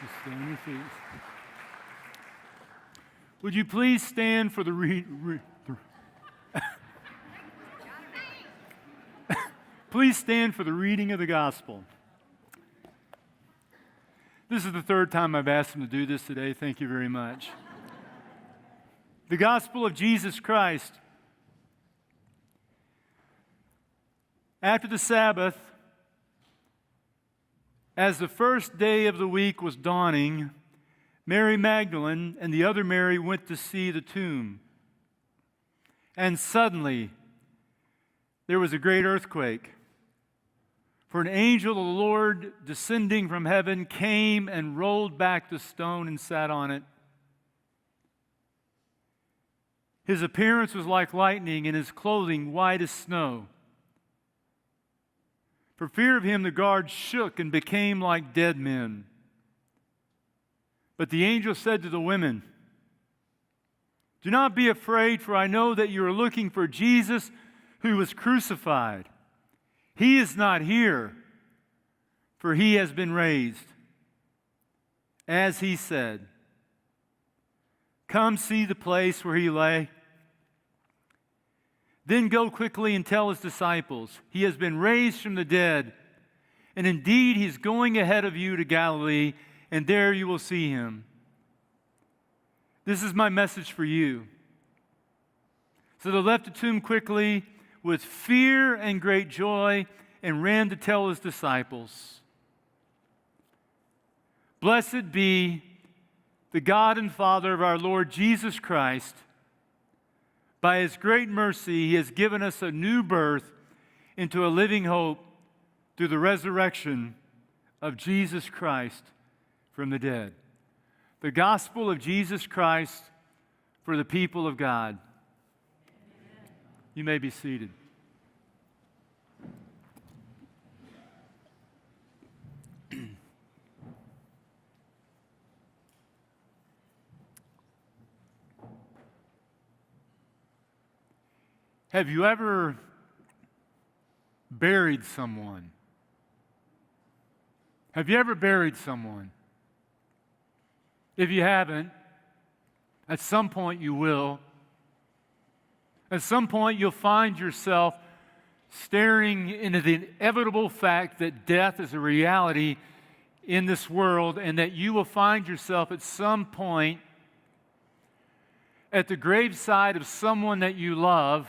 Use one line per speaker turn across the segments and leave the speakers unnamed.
Just stay on your feet. Would you please stand for the Please stand for the reading of the gospel. This is the third time I've asked him to do this today. Thank you very much. The gospel of Jesus Christ. After the Sabbath, as the first day of the week was dawning, Mary Magdalene and the other Mary went to see the tomb. And suddenly, there was a great earthquake. For an angel of the Lord descending from heaven came and rolled back the stone and sat on it. His appearance was like lightning and his clothing white as snow. For fear of him, the guards shook and became like dead men. But the angel said to the women, "Do not be afraid, for I know that you are looking for Jesus who was crucified. He is not here, for he has been raised, as he said. Come see the place where he lay. Then go quickly and tell his disciples, he has been raised from the dead, and indeed he's going ahead of you to Galilee, and there you will see him. This is my message for you." So they left the tomb quickly with fear and great joy and ran to tell his disciples. Blessed be the God and Father of our Lord Jesus Christ. By his great mercy, he has given us a new birth into a living hope through the resurrection of Jesus Christ from the dead. The gospel of Jesus Christ for the people of God. You may be seated. Have you ever buried someone? Have you ever buried someone? If you haven't, at some point you will. At some point you'll find yourself staring into the inevitable fact that death is a reality in this world, and that you will find yourself at some point at the graveside of someone that you love,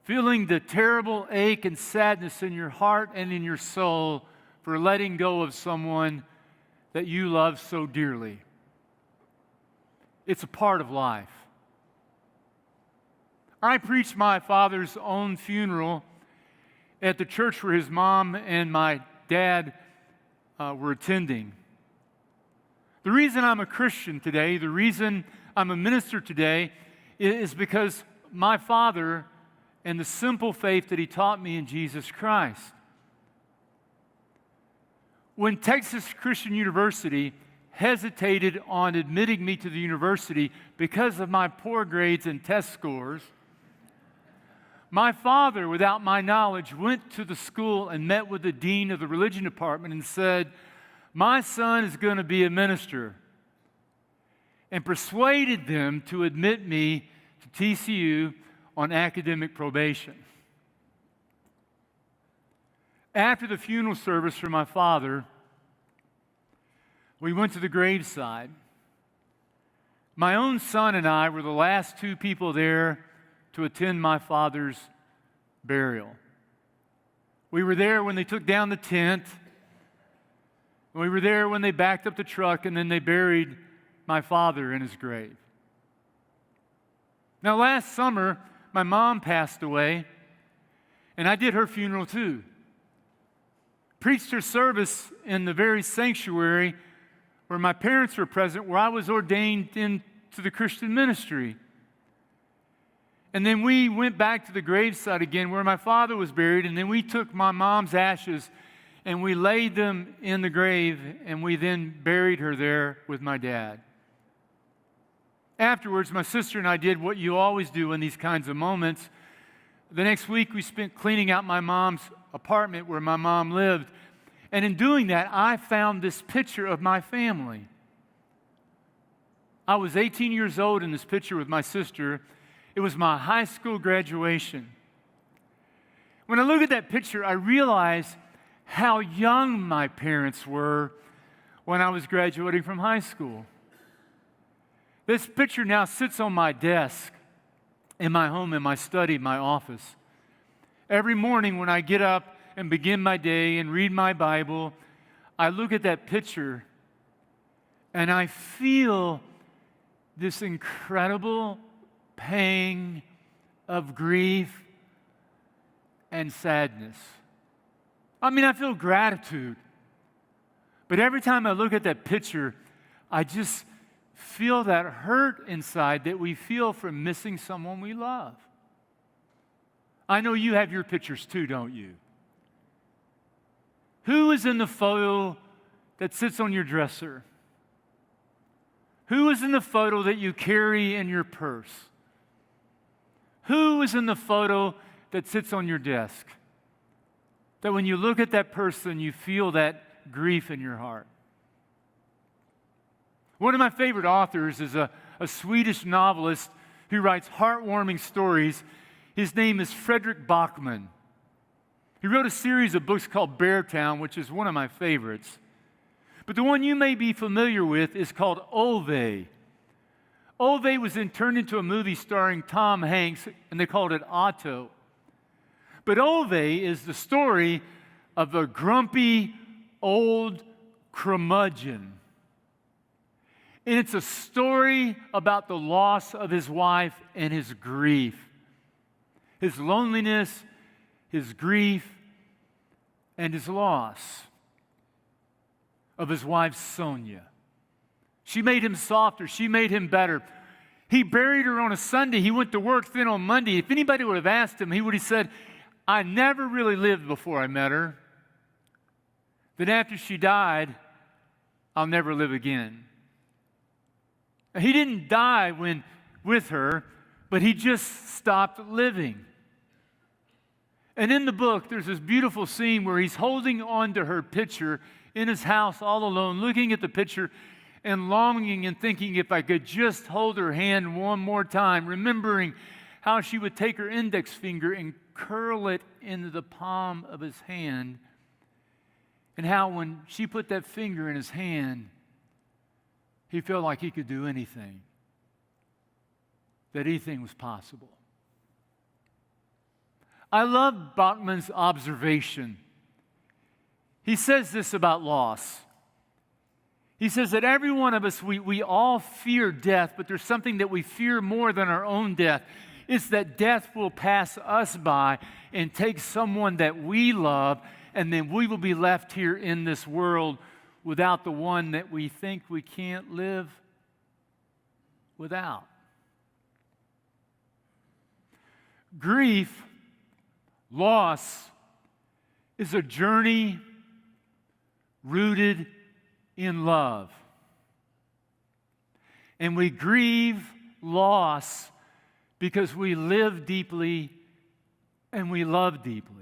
feeling the terrible ache and sadness in your heart and in your soul for letting go of someone that you love so dearly. It's a part of life. I preached my father's own funeral at the church where his mom and my dad were attending. The reason I'm a Christian today, the reason I'm a minister today, is because my father and the simple faith that he taught me in Jesus Christ. When Texas Christian University hesitated on admitting me to the university because of my poor grades and test scores, my father, without my knowledge, went to the school and met with the dean of the religion department and said, "My son is going to be a minister," and persuaded them to admit me to TCU on academic probation. After the funeral service for my father, we went to the graveside. My own son and I were the last two people there to attend my father's burial. We were there when they took down the tent. We were there when they backed up the truck, and then they buried my father in his grave. Now, last summer, my mom passed away, and I did her funeral too. Preached her service in the very sanctuary where my parents were present, where I was ordained into the Christian ministry. And then we went back to the graveside again where my father was buried, and then we took my mom's ashes and we laid them in the grave, and we then buried her there with my dad. Afterwards, my sister and I did what you always do in these kinds of moments. The next week, we spent cleaning out my mom's apartment where my mom lived. And in doing that, I found this picture of my family. I was 18 years old in this picture with my sister. It was my high school graduation. When I look at that picture, I realize how young my parents were when I was graduating from high school. This picture now sits on my desk in my home, in my study, my office. Every morning when I get up and begin my day and read my Bible, I look at that picture and I feel this incredible pang of grief and sadness. I mean, I feel gratitude. But every time I look at that picture, I just feel that hurt inside that we feel from missing someone we love. I know you have your pictures too, don't you? Who is in the photo that sits on your dresser? Who is in the photo that you carry in your purse? Who is in the photo that sits on your desk? That when you look at that person, you feel that grief in your heart. One of my favorite authors is a Swedish novelist who writes heartwarming stories. His name is Fredrik Backman. He wrote a series of books called Beartown, which is one of my favorites. But the one you may be familiar with is called Ove. Ove was then turned into a movie starring Tom Hanks, and they called it Otto. But Ove is the story of a grumpy old curmudgeon. And it's a story about the loss of his wife and his grief. His loneliness, his grief, and his loss of his wife, Sonia. She made him softer. She made him better. He buried her on a Sunday. He went to work then on Monday. If anybody would have asked him, he would have said, I never really lived before I met her. Then after she died, I'll never live again. He didn't die with her, but he just stopped living. And in the book, there's this beautiful scene where he's holding on to her picture in his house all alone, looking at the picture and longing and thinking if I could just hold her hand one more time, remembering how she would take her index finger and curl it into the palm of his hand, and how when she put that finger in his hand, he felt like he could do anything, that anything was possible. I love Bachman's observation. He says this about loss. He says that every one of us, we all fear death, but there's something that we fear more than our own death. It's that death will pass us by and take someone that we love, and then we will be left here in this world without the one that we think we can't live without. Grief, loss, is a journey rooted in love. And we grieve loss because we live deeply and we love deeply.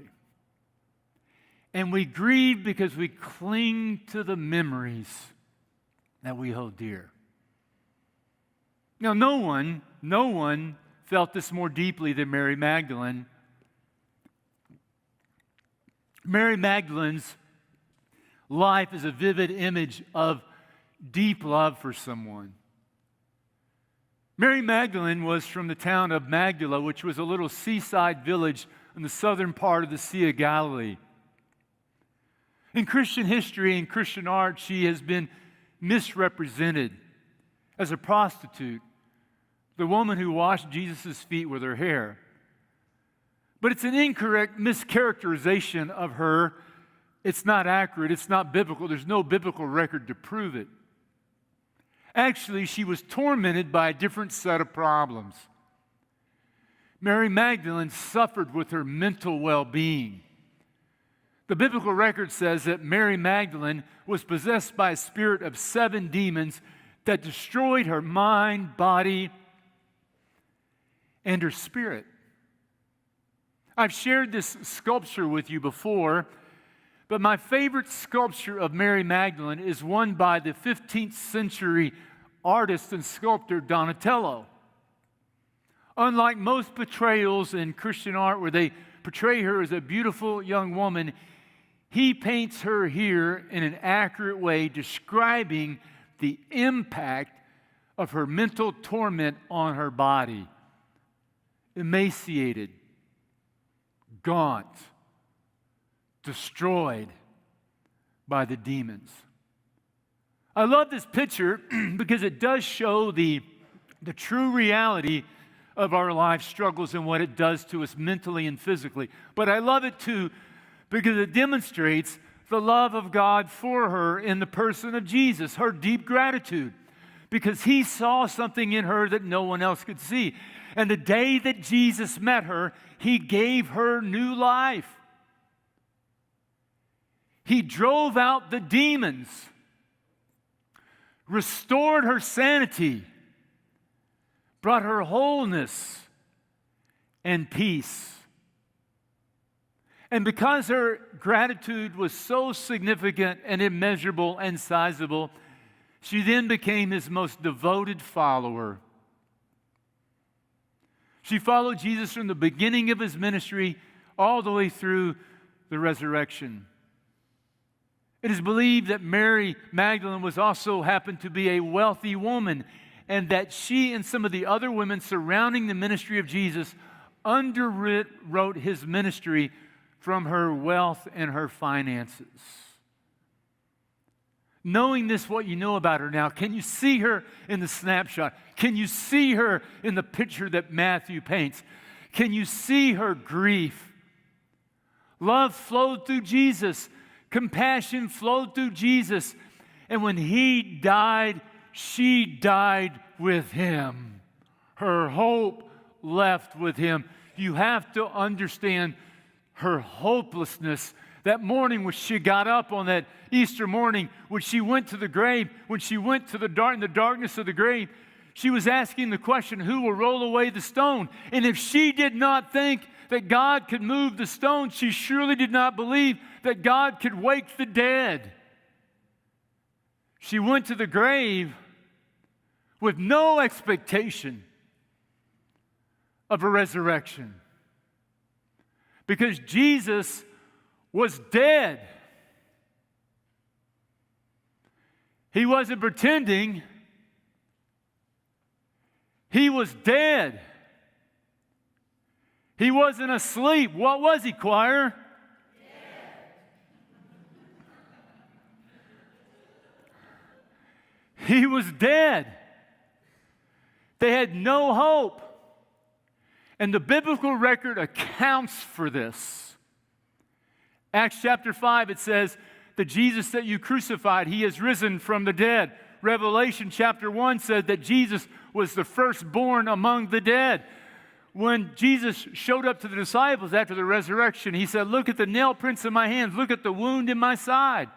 And we grieve because we cling to the memories that we hold dear. Now, no one felt this more deeply than Mary Magdalene. Mary Magdalene's life is a vivid image of deep love for someone. Mary Magdalene was from the town of Magdala, which was a little seaside village in the southern part of the Sea of Galilee. In Christian history and Christian art, she has been misrepresented as a prostitute, the woman who washed Jesus' feet with her hair. But it's an incorrect mischaracterization of her. It's not accurate. It's not biblical. There's no biblical record to prove it. Actually, she was tormented by a different set of problems. Mary Magdalene suffered with her mental well-being. The biblical record says that Mary Magdalene was possessed by a spirit of 7 demons that destroyed her mind, body, and her spirit. I've shared this sculpture with you before, But my favorite sculpture of Mary Magdalene is one by the 15th century artist and sculptor Donatello. Unlike most portrayals in Christian art where they portray her as a beautiful young woman, he paints her here in an accurate way, describing the impact of her mental torment on her body. Emaciated, gaunt, destroyed by the demons. I love this picture because it does show the true reality of our life struggles and what it does to us mentally and physically. But I love it too because it demonstrates the love of God for her in the person of Jesus, her deep gratitude, because he saw something in her that no one else could see. And the day that Jesus met her, he gave her new life. He drove out the demons, restored her sanity, brought her wholeness and peace. And because her gratitude was so significant and immeasurable and sizable, she then became his most devoted follower. She followed Jesus from the beginning of his ministry all the way through the resurrection. It is believed that Mary Magdalene was also happened to be a wealthy woman, and that she and some of the other women surrounding the ministry of Jesus underwrote his ministry from her wealth and her finances. Knowing this, what you know about her now, can you see her in the snapshot? Can you see her in the picture that Matthew paints? Can you see her grief? Love flowed through Jesus. Compassion flowed through Jesus. And when he died, she died with him. Her hope left with him. You have to understand her hopelessness. That morning when she got up on that Easter morning, when she went to the grave, when she went to the darkness of the grave, she was asking the question, who will roll away the stone? And if she did not think that God could move the stone, she surely did not believe that God could wake the dead. She went to the grave with no expectation of a resurrection, because Jesus was dead. He wasn't pretending. He was dead. He wasn't asleep. What was he, choir? He was dead. They had no hope. And the biblical record accounts for this. Acts chapter 5, it says, the Jesus that you crucified, he has risen from the dead. Revelation chapter 1 said that Jesus was the firstborn among the dead. When Jesus showed up to the disciples after the resurrection, he said, look at the nail prints in my hands. Look at the wound in my side.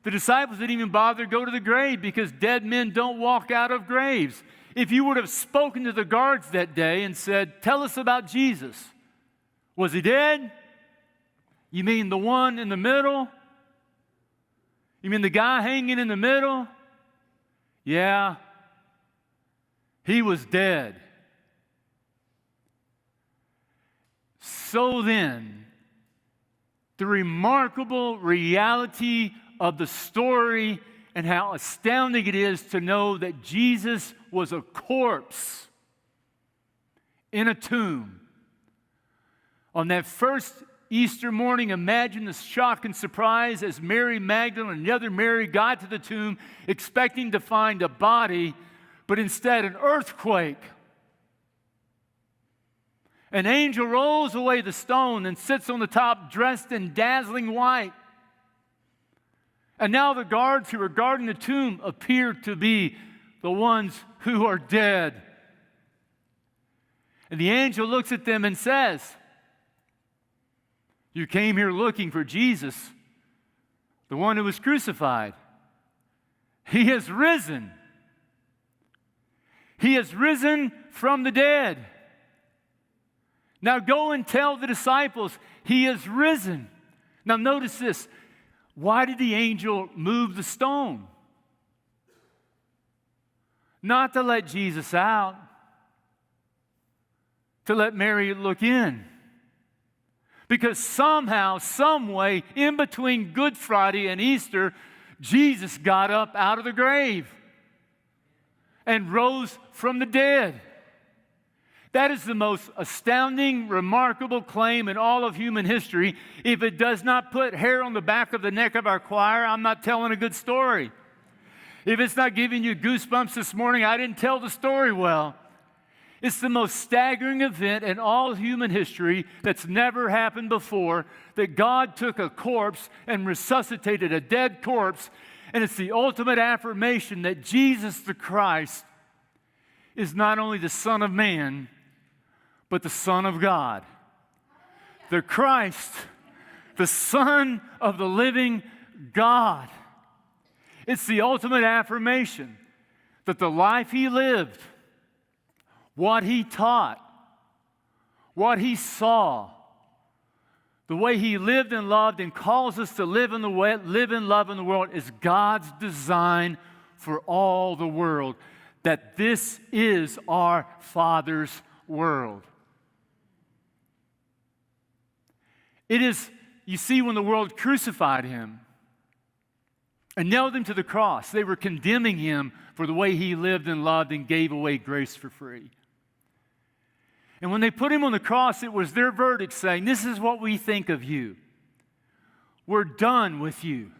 The disciples didn't even bother to go to the grave because dead men don't walk out of graves. If you would have spoken to the guards that day and said, tell us about Jesus. Was he dead? You mean the one in the middle? You mean the guy hanging in the middle? Yeah, he was dead. So then, the remarkable reality of the story and how astounding it is to know that Jesus was a corpse in a tomb. On that first Easter morning, imagine the shock and surprise as Mary Magdalene and the other Mary got to the tomb expecting to find a body, but instead an earthquake. An angel rolls away the stone and sits on the top dressed in dazzling white. And now the guards who are guarding the tomb appear to be the ones who are dead. And the angel looks at them and says, you came here looking for Jesus, the one who was crucified. He has risen. He has risen from the dead. Now go and tell the disciples, he has risen. Now notice this. Why did the angel move the stone? Not to let Jesus out, to let Mary look in. Because somehow, some way, in between Good Friday and Easter, Jesus got up out of the grave and rose from the dead. That is the most astounding, remarkable claim in all of human history. If it does not put hair on the back of the neck of our choir, I'm not telling a good story. If it's not giving you goosebumps this morning, I didn't tell the story well. It's the most staggering event in all human history that's never happened before, that God took a corpse and resuscitated a dead corpse, and it's the ultimate affirmation that Jesus the Christ is not only the Son of Man, but the Son of God. The Christ, the Son of the living God. It's the ultimate affirmation that the life He lived, what He taught, what He saw, the way He lived and loved and calls us to live and love in the world is God's design for all the world. That this is our Father's world. It is, you see, when the world crucified Him and nailed Him to the cross, they were condemning Him for the way He lived and loved and gave away grace for free. And when they put Him on the cross, it was their verdict saying, this is what we think of you. We're done with you.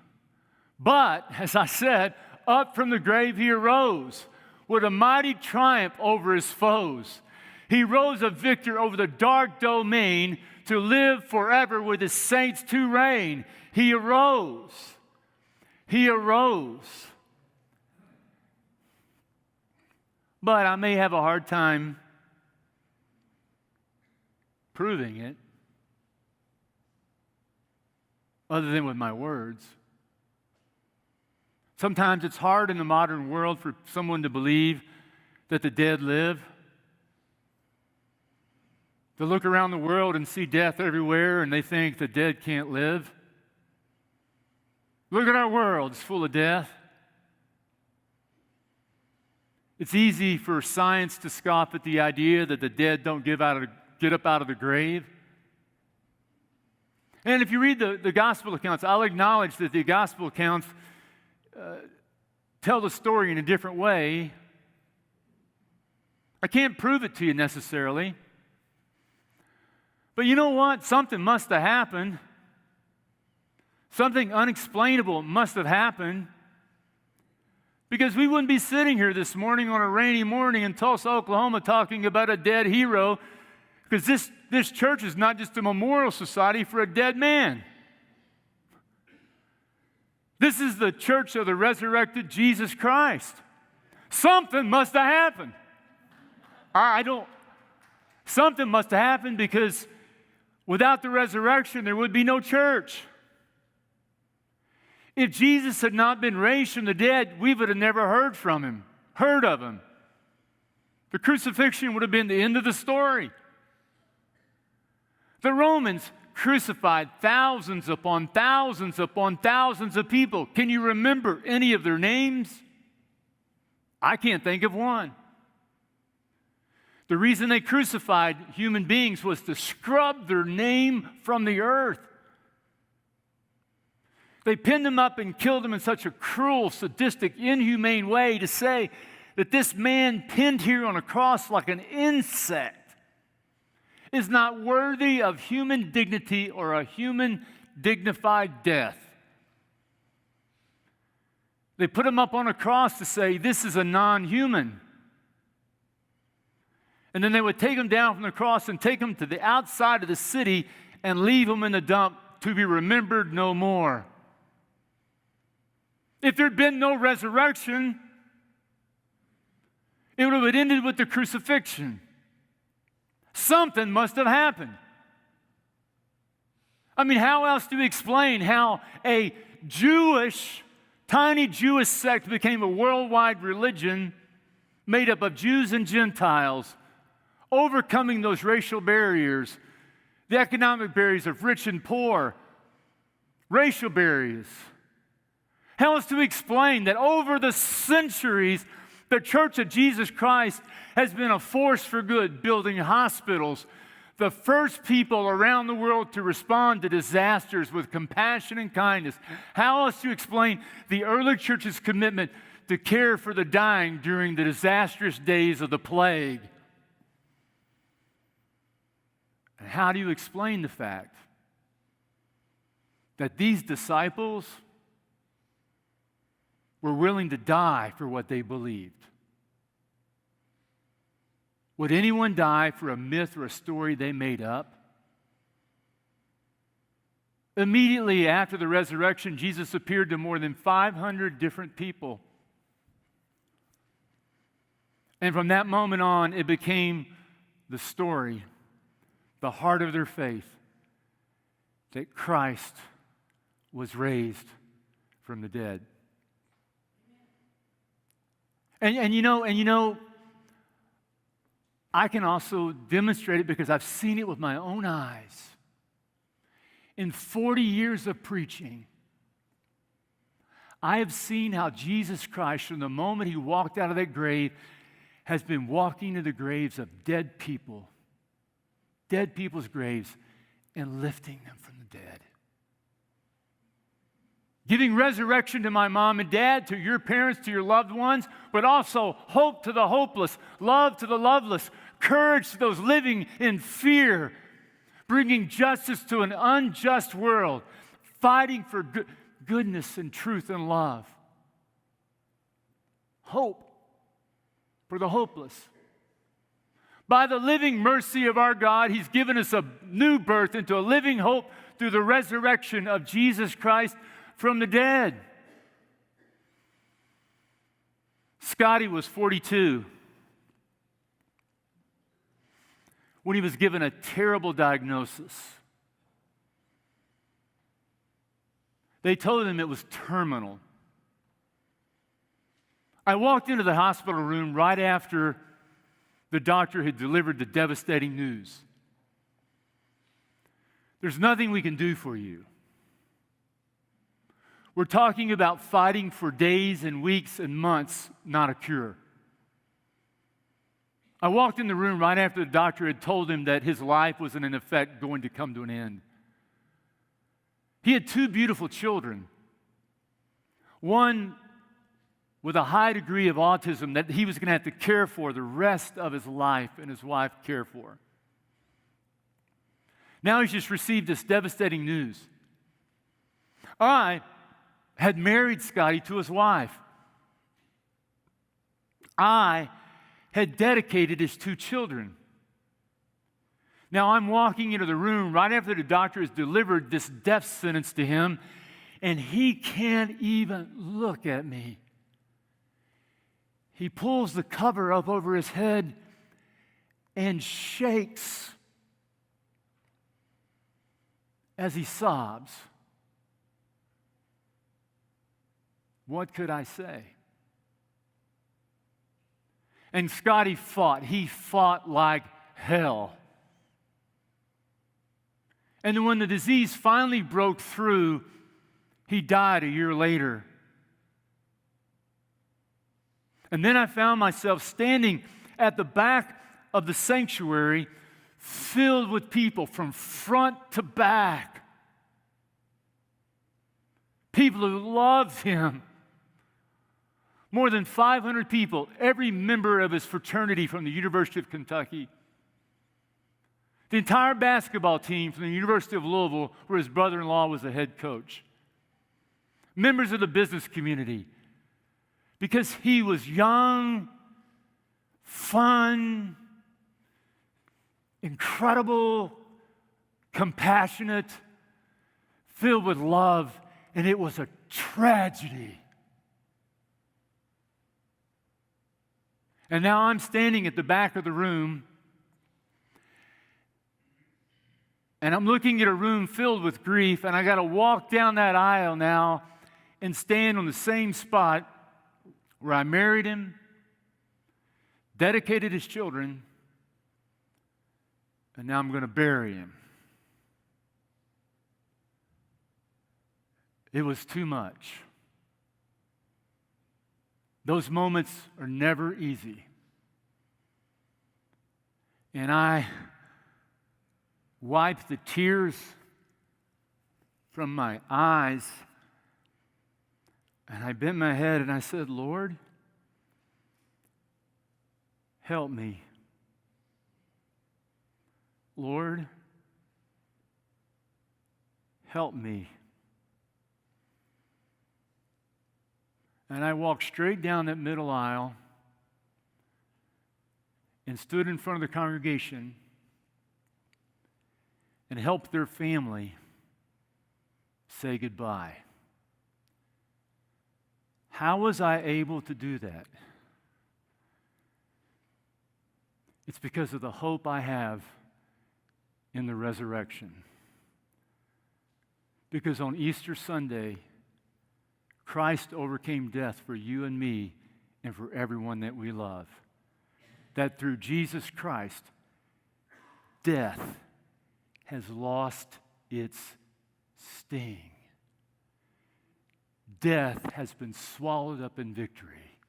But, as I said, up from the grave He arose with a mighty triumph over His foes. He rose a victor over the dark domain to live forever with His saints to reign. He arose. He arose. But I may have a hard time proving it, other than with my words. Sometimes it's hard in the modern world for someone to believe that the dead live. To look around the world and see death everywhere and they think the dead can't live. Look at our world, it's full of death. It's easy for science to scoff at the idea that the dead don't get up out of the grave. And if you read the gospel accounts, I'll acknowledge that the gospel accounts tell the story in a different way. I can't prove it to you necessarily. But you know what? Something must have happened. Something unexplainable must have happened. Because we wouldn't be sitting here this morning on a rainy morning in Tulsa, Oklahoma, talking about a dead hero. Because this church is not just a memorial society for a dead man. This is the church of the resurrected Jesus Christ. Something must have happened. Something must have happened because without the resurrection, there would be no church. If Jesus had not been raised from the dead, we would have never heard of Him. The crucifixion would have been the end of the story. The Romans crucified thousands upon thousands upon thousands of people. Can you remember any of their names? I can't think of one. The reason they crucified human beings was to scrub their name from the earth. They pinned them up and killed them in such a cruel, sadistic, inhumane way to say that this man pinned here on a cross like an insect is not worthy of human dignity or a human dignified death. They put him up on a cross to say this is a non-human. And then they would take him down from the cross and take him to the outside of the city and leave him in the dump to be remembered no more. If there had been no resurrection, it would have ended with the crucifixion. Something must have happened. I mean, how else do we explain how a tiny Jewish sect became a worldwide religion made up of Jews and Gentiles, overcoming those racial barriers, the economic barriers of rich and poor, racial barriers. How else to explain that over the centuries, the Church of Jesus Christ has been a force for good, building hospitals, the first people around the world to respond to disasters with compassion and kindness. How else to explain the early church's commitment to care for the dying during the disastrous days of the plague? And how do you explain the fact that these disciples were willing to die for what they believed? Would anyone die for a myth or a story they made up? Immediately after the resurrection, Jesus appeared to more than 500 different people. And from that moment on, it became the story, the heart of their faith, that Christ was raised from the dead. And you know, I can also demonstrate it because I've seen it with my own eyes. In 40 years of preaching, I have seen how Jesus Christ, from the moment he walked out of that grave, has been walking to the graves of dead people, dead people's graves, and lifting them from the dead. Giving resurrection to my mom and dad, to your parents, to your loved ones, but also hope to the hopeless, love to the loveless, courage to those living in fear, bringing justice to an unjust world, fighting for goodness and truth and love. Hope for the hopeless. By the living mercy of our God, he's given us a new birth into a living hope through the resurrection of Jesus Christ from the dead. Scotty was 42 when he was given a terrible diagnosis. They told him it was terminal. I walked into the hospital room right after the doctor had delivered the devastating news. There's nothing we can do for you. We're talking about fighting for days and weeks and months, not a cure. I walked in the room right after the doctor had told him that his life was, in effect, going to come to an end. He had 2 beautiful children. One with a high degree of autism that he was going to have to care for the rest of his life, and his wife care for. Now he's just received this devastating news. I had married Scotty to his wife. I had dedicated his 2 children. Now I'm walking into the room right after the doctor has delivered this death sentence to him, and he can't even look at me. He pulls the cover up over his head and shakes as he sobs. What could I say? And Scotty fought. He fought like hell. And then when the disease finally broke through, he died a year later. And then I found myself standing at the back of the sanctuary, filled with people from front to back. People who loved him. More than 500 people, every member of his fraternity from the University of Kentucky. The entire basketball team from the University of Louisville, where his brother-in-law was the head coach. Members of the business community. Because he was young, fun, incredible, compassionate, filled with love, and it was a tragedy. And now I'm standing at the back of the room, and I'm looking at a room filled with grief, and I got to walk down that aisle now and stand on the same spot where I married him, dedicated his children, and now I'm going to bury him. It was too much. Those moments are never easy. And I wiped the tears from my eyes, and I bent my head and I said, Lord, help me. Lord, help me. And I walked straight down that middle aisle and stood in front of the congregation and helped their family say goodbye. How was I able to do that? It's because of the hope I have in the resurrection. Because on Easter Sunday, Christ overcame death for you and me and for everyone that we love. That through Jesus Christ, death has lost its sting. Death has been swallowed up in victory.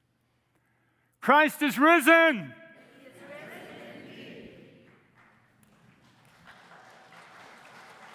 Christ is risen!